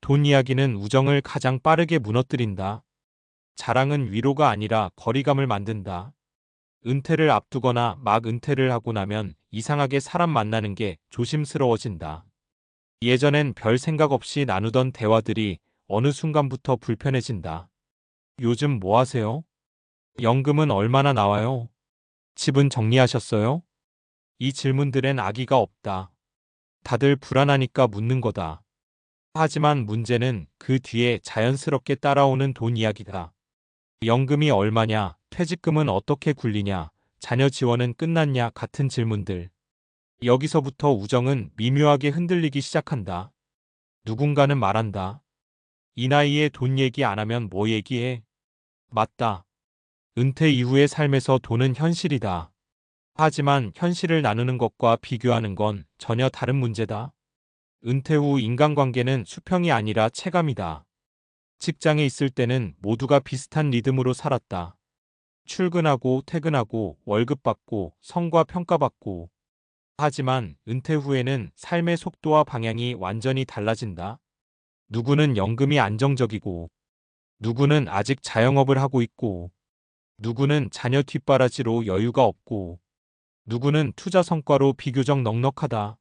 돈 이야기는 우정을 가장 빠르게 무너뜨린다. 자랑은 위로가 아니라 거리감을 만든다. 은퇴를 앞두거나 막 은퇴를 하고 나면 이상하게 사람 만나는 게 조심스러워진다. 예전엔 별 생각 없이 나누던 대화들이 어느 순간부터 불편해진다. 요즘 뭐 하세요? 연금은 얼마나 나와요? 집은 정리하셨어요? 이 질문들엔 악의가 없다. 다들 불안하니까 묻는 거다. 하지만 문제는 그 뒤에 자연스럽게 따라오는 돈 이야기다. 연금이 얼마냐, 퇴직금은 어떻게 굴리냐, 자녀 지원은 끝났냐 같은 질문들. 여기서부터 우정은 미묘하게 흔들리기 시작한다. 누군가는 말한다. 이 나이에 돈 얘기 안 하면 뭐 얘기해? 맞다. 은퇴 이후의 삶에서 돈은 현실이다. 하지만 현실을 나누는 것과 비교하는 건 전혀 다른 문제다. 은퇴 후 인간관계는 수평이 아니라 체감이다. 직장에 있을 때는 모두가 비슷한 리듬으로 살았다. 출근하고 퇴근하고 월급 받고 성과 평가받고. 하지만 은퇴 후에는 삶의 속도와 방향이 완전히 달라진다. 누구는 연금이 안정적이고, 누구는 아직 자영업을 하고 있고, 누구는 자녀 뒷바라지로 여유가 없고, 누구는 투자 성과로 비교적 넉넉하다.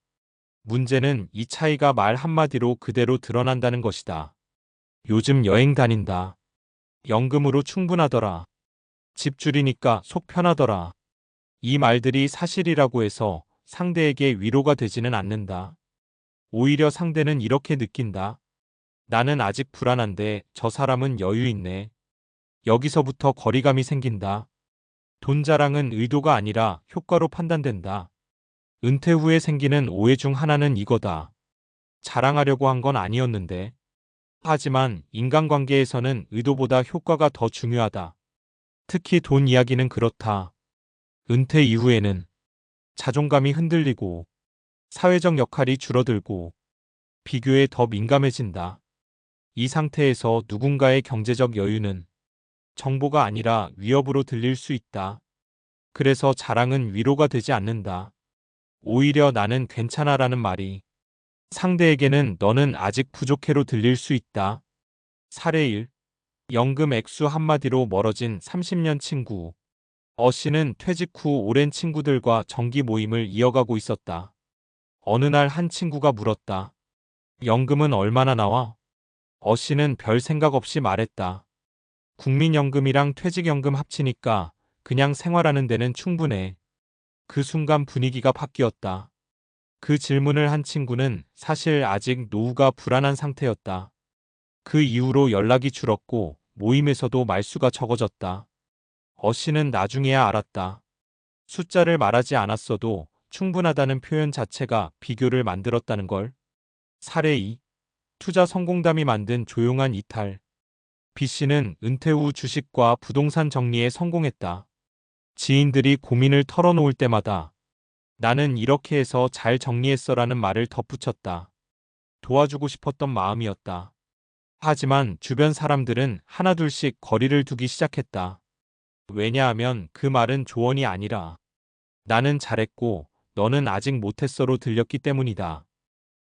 문제는 이 차이가 말 한마디로 그대로 드러난다는 것이다. 요즘 여행 다닌다. 연금으로 충분하더라. 집 줄이니까 속 편하더라. 이 말들이 사실이라고 해서 상대에게 위로가 되지는 않는다. 오히려 상대는 이렇게 느낀다. 나는 아직 불안한데 저 사람은 여유 있네. 여기서부터 거리감이 생긴다. 돈 자랑은 의도가 아니라 효과로 판단된다. 은퇴 후에 생기는 오해 중 하나는 이거다. 자랑하려고 한 건 아니었는데. 하지만 인간관계에서는 의도보다 효과가 더 중요하다. 특히 돈 이야기는 그렇다. 은퇴 이후에는 자존감이 흔들리고 사회적 역할이 줄어들고 비교에 더 민감해진다. 이 상태에서 누군가의 경제적 여유는 정보가 아니라 위협으로 들릴 수 있다. 그래서 자랑은 위로가 되지 않는다. 오히려 나는 괜찮아라는 말이 상대에게는 너는 아직 부족해로 들릴 수 있다. 사례 1. 연금 액수 한마디로 멀어진 30년 친구. 어 씨는 퇴직 후 오랜 친구들과 정기 모임을 이어가고 있었다. 어느 날 한 친구가 물었다. 연금은 얼마나 나와? 어 씨는 별 생각 없이 말했다. 국민연금이랑 퇴직연금 합치니까 그냥 생활하는 데는 충분해. 그 순간 분위기가 바뀌었다. 그 질문을 한 친구는 사실 아직 노후가 불안한 상태였다. 그 이후로 연락이 줄었고 모임에서도 말수가 적어졌다. 어 씨는 나중에야 알았다. 숫자를 말하지 않았어도 충분하다는 표현 자체가 비교를 만들었다는 걸. 사례 2. 투자 성공담이 만든 조용한 이탈. B 씨는 은퇴 후 주식과 부동산 정리에 성공했다. 지인들이 고민을 털어놓을 때마다 나는 이렇게 해서 잘 정리했어라는 말을 덧붙였다. 도와주고 싶었던 마음이었다. 하지만 주변 사람들은 하나둘씩 거리를 두기 시작했다. 왜냐하면 그 말은 조언이 아니라 나는 잘했고 너는 아직 못했어로 들렸기 때문이다.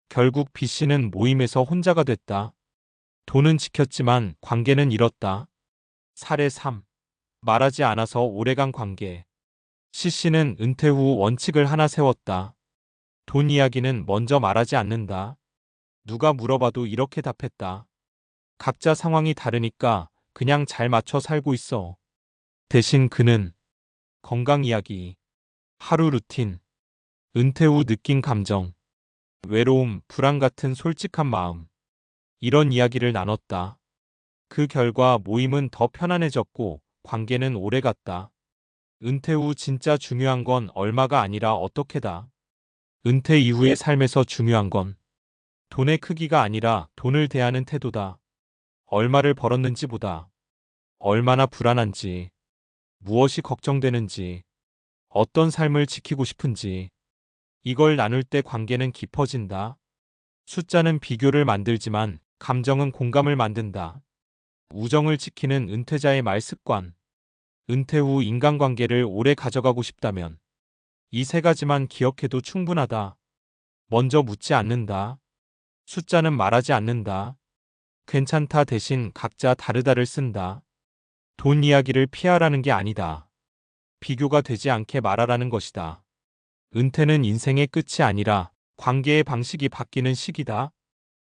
결국 B 씨는 모임에서 혼자가 됐다. 돈은 지켰지만 관계는 잃었다. 사례 3. 말하지 않아서 오래간 관계. C 씨는 은퇴 후 원칙을 하나 세웠다. 돈 이야기는 먼저 말하지 않는다. 누가 물어봐도 이렇게 답했다. 각자 상황이 다르니까 그냥 잘 맞춰 살고 있어. 대신 그는 건강 이야기, 하루 루틴, 은퇴 후 느낀 감정, 외로움, 불안 같은 솔직한 마음, 이런 이야기를 나눴다. 그 결과 모임은 더 편안해졌고 관계는 오래갔다. 은퇴 후 진짜 중요한 건 얼마가 아니라 어떻게다. 은퇴 이후의 삶에서 중요한 건 돈의 크기가 아니라 돈을 대하는 태도다. 얼마를 벌었는지보다 얼마나 불안한지, 무엇이 걱정되는지, 어떤 삶을 지키고 싶은지, 이걸 나눌 때 관계는 깊어진다. 숫자는 비교를 만들지만 감정은 공감을 만든다. 우정을 지키는 은퇴자의 말 습관. 은퇴 후 인간관계를 오래 가져가고 싶다면 이 세 가지만 기억해도 충분하다. 먼저 묻지 않는다. 숫자는 말하지 않는다. 괜찮다 대신 각자 다르다를 쓴다. 돈 이야기를 피하라는 게 아니다. 비교가 되지 않게 말하라는 것이다. 은퇴는 인생의 끝이 아니라 관계의 방식이 바뀌는 시기다.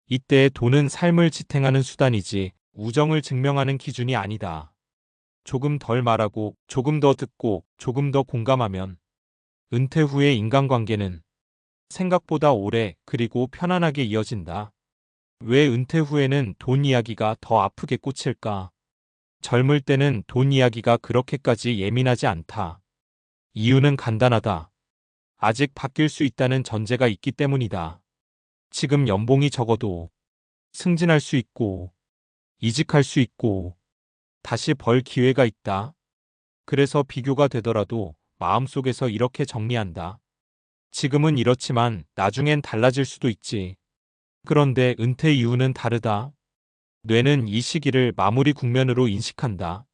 이때 돈은 삶을 지탱하는 수단이지 우정을 증명하는 기준이 아니다. 조금 덜 말하고 조금 더 듣고 조금 더 공감하면 은퇴 후의 인간관계는 생각보다 오래 그리고 편안하게 이어진다. 왜 은퇴 후에는 돈 이야기가 더 아프게 꽂힐까? 젊을 때는 돈 이야기가 그렇게까지 예민하지 않다. 이유는 간단하다. 아직 바뀔 수 있다는 전제가 있기 때문이다. 지금 연봉이 적어도 승진할 수 있고 이직할 수 있고 다시 벌 기회가 있다. 그래서 비교가 되더라도 마음속에서 이렇게 정리한다. 지금은 이렇지만 나중엔 달라질 수도 있지. 그런데 은퇴 이후는 다르다. 뇌는 이 시기를 마무리 국면으로 인식한다.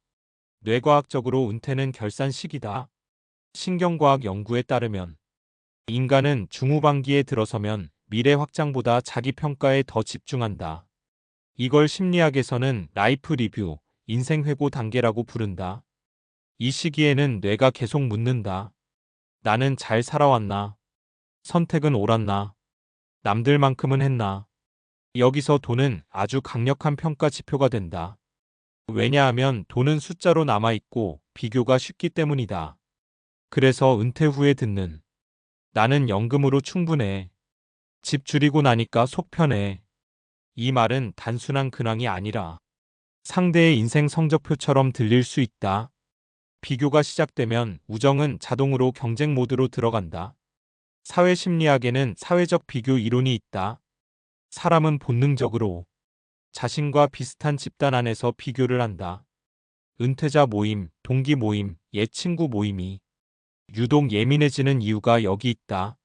뇌과학적으로 은퇴는 결산 시기다. 신경과학 연구에 따르면 인간은 중후반기에 들어서면 미래 확장보다 자기 평가에 더 집중한다. 이걸 심리학에서는 라이프 리뷰, 인생 회고 단계라고 부른다. 이 시기에는 뇌가 계속 묻는다. 나는 잘 살아왔나? 선택은 옳았나? 남들만큼은 했나? 여기서 돈은 아주 강력한 평가 지표가 된다. 왜냐하면 돈은 숫자로 남아있고 비교가 쉽기 때문이다. 그래서 은퇴 후에 듣는 나는 연금으로 충분해. 집 줄이고 나니까 속 편해. 이 말은 단순한 근황이 아니라 상대의 인생 성적표처럼 들릴 수 있다. 비교가 시작되면 우정은 자동으로 경쟁 모드로 들어간다. 사회심리학에는 사회적 비교 이론이 있다. 사람은 본능적으로 자신과 비슷한 집단 안에서 비교를 한다. 은퇴자 모임, 동기 모임, 옛 친구 모임이 유독 예민해지는 이유가 여기 있다.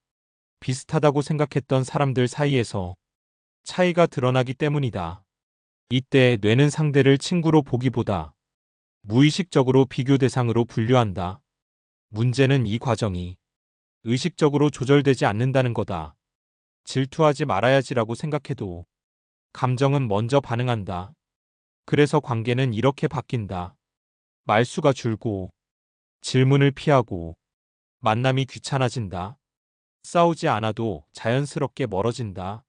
비슷하다고 생각했던 사람들 사이에서 차이가 드러나기 때문이다. 이때 뇌는 상대를 친구로 보기보다 무의식적으로 비교 대상으로 분류한다. 문제는 이 과정이 의식적으로 조절되지 않는다는 거다. 질투하지 말아야지라고 생각해도 감정은 먼저 반응한다. 그래서 관계는 이렇게 바뀐다. 말수가 줄고 질문을 피하고 만남이 귀찮아진다. 싸우지 않아도 자연스럽게 멀어진다.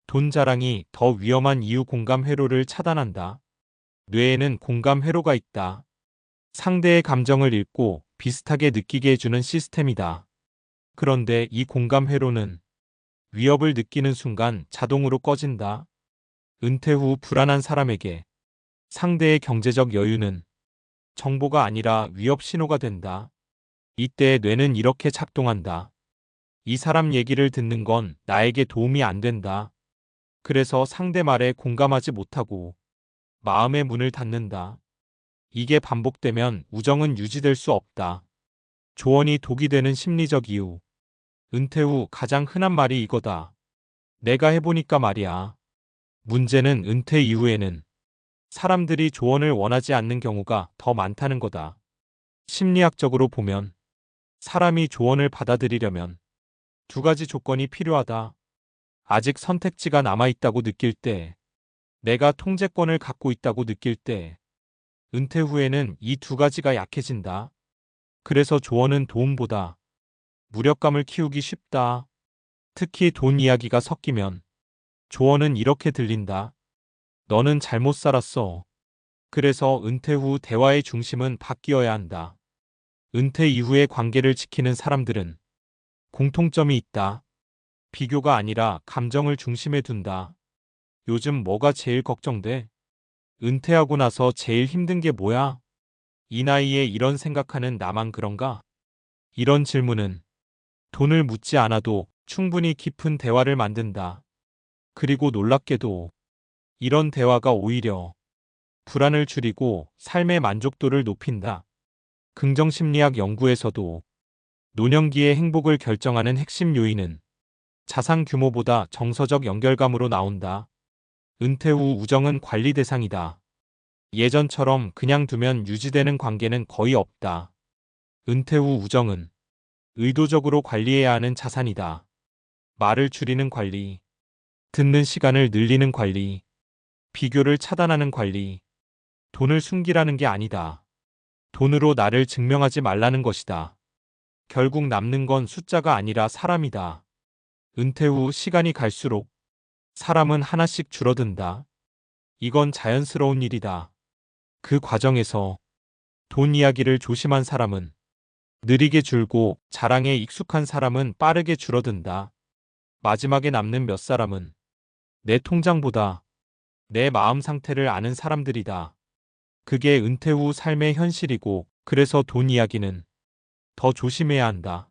돈 자랑이 더 위험한 이유 공감 회로를 차단한다. 뇌에는 공감 회로가 있다. 상대의 감정을 읽고 비슷하게 느끼게 해주는 시스템이다. 그런데 이 공감 회로는 위협을 느끼는 순간 자동으로 꺼진다. 은퇴 후 불안한 사람에게 상대의 경제적 여유는 정보가 아니라 위협 신호가 된다. 이때 뇌는 이렇게 작동한다. 이 사람 얘기를 듣는 건 나에게 도움이 안 된다. 그래서 상대 말에 공감하지 못하고 마음의 문을 닫는다. 이게 반복되면 우정은 유지될 수 없다. 조언이 독이 되는 심리적 이유. 은퇴 후 가장 흔한 말이 이거다. 내가 해보니까 말이야. 문제는 은퇴 이후에는 사람들이 조언을 원하지 않는 경우가 더 많다는 거다. 심리학적으로 보면 사람이 조언을 받아들이려면 두 가지 조건이 필요하다. 아직 선택지가 남아있다고 느낄 때, 내가 통제권을 갖고 있다고 느낄 때, 은퇴 후에는 이 두 가지가 약해진다. 그래서 조언은 도움보다 무력감을 키우기 쉽다. 특히 돈 이야기가 섞이면 조언은 이렇게 들린다. 너는 잘못 살았어. 그래서 은퇴 후 대화의 중심은 바뀌어야 한다. 은퇴 이후의 관계를 지키는 사람들은 공통점이 있다. 비교가 아니라 감정을 중심에 둔다. 요즘 뭐가 제일 걱정돼? 은퇴하고 나서 제일 힘든 게 뭐야? 이 나이에 이런 생각하는 나만 그런가? 이런 질문은 돈을 묻지 않아도 충분히 깊은 대화를 만든다. 그리고 놀랍게도 이런 대화가 오히려 불안을 줄이고 삶의 만족도를 높인다. 긍정심리학 연구에서도 노년기의 행복을 결정하는 핵심 요인은 자산 규모보다 정서적 연결감으로 나온다. 은퇴 후 우정은 관리 대상이다. 예전처럼 그냥 두면 유지되는 관계는 거의 없다. 은퇴 후 우정은 의도적으로 관리해야 하는 자산이다. 말을 줄이는 관리, 듣는 시간을 늘리는 관리, 비교를 차단하는 관리. 돈을 숨기라는 게 아니다. 돈으로 나를 증명하지 말라는 것이다. 결국 남는 건 숫자가 아니라 사람이다. 은퇴 후 시간이 갈수록 사람은 하나씩 줄어든다. 이건 자연스러운 일이다. 그 과정에서 돈 이야기를 조심한 사람은 느리게 줄고 자랑에 익숙한 사람은 빠르게 줄어든다. 마지막에 남는 몇 사람은 내 통장보다 내 마음 상태를 아는 사람들이다. 그게 은퇴 후 삶의 현실이고, 그래서 돈 이야기는 더 조심해야 한다.